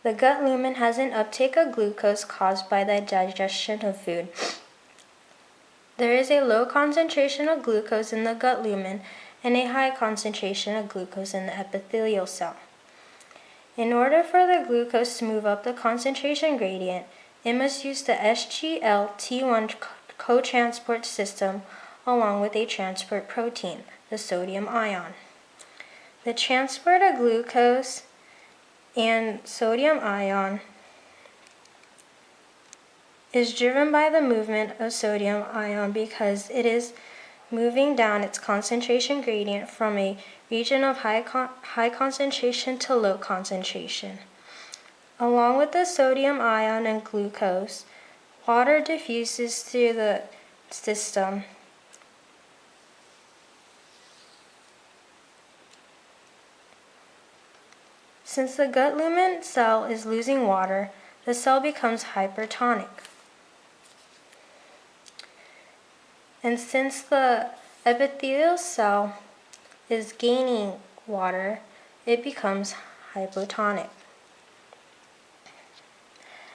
The gut lumen has an uptake of glucose caused by the digestion of food. There is a low concentration of glucose in the gut lumen and a high concentration of glucose in the epithelial cell. In order for the glucose to move up the concentration gradient, it must use the SGLT1 cotransport system along with a transport protein, the sodium ion. The transport of glucose and sodium ion is driven by the movement of sodium ion because it is moving down its concentration gradient from a region of high concentration to low concentration. Along with the sodium ion and glucose, water diffuses through the system. Since the gut lumen cell is losing water, the cell becomes hypertonic. And since the epithelial cell is gaining water, it becomes hypotonic.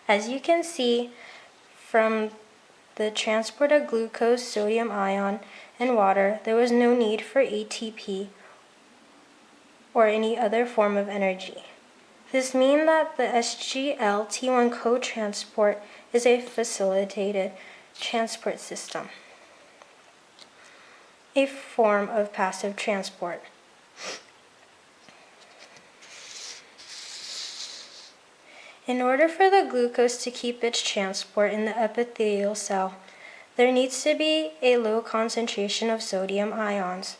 As you can see from the transport of glucose, sodium ion, and water, there was no need for ATP or any other form of energy. This means that the SGLT1 cotransport is a facilitated transport system, a form of passive transport. In order for the glucose to keep its transport in the epithelial cell, there needs to be a low concentration of sodium ions.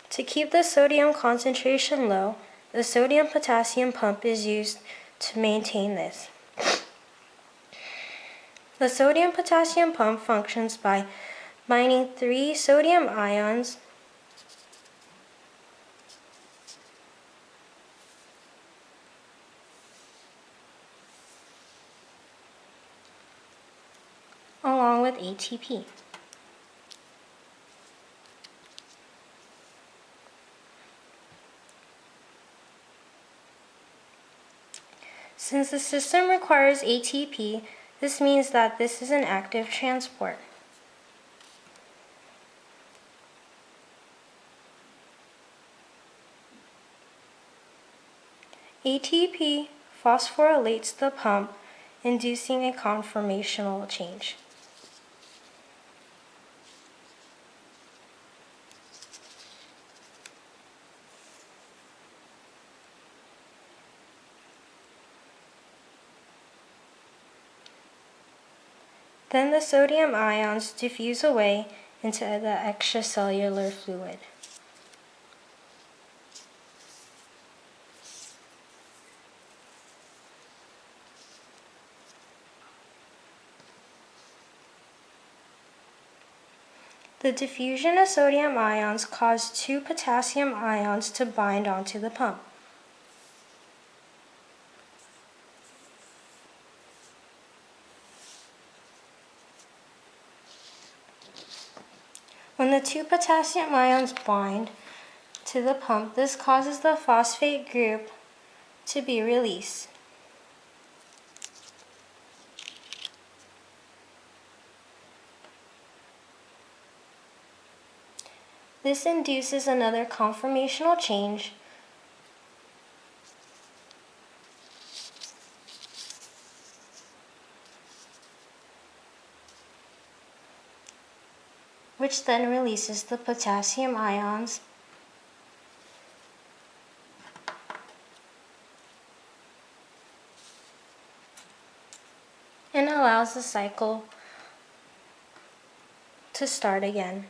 To keep the sodium concentration low, the sodium-potassium pump is used to maintain this. The sodium-potassium pump functions by binding 3 sodium ions along with ATP. Since the system requires ATP, this means that this is an active transport. ATP phosphorylates the pump, inducing a conformational change. Then the sodium ions diffuse away into the extracellular fluid. The diffusion of sodium ions causes 2 potassium ions to bind onto the pump. When the 2 potassium ions bind to the pump, this causes the phosphate group to be released. This induces another conformational change, which then releases the potassium ions and allows the cycle to start again.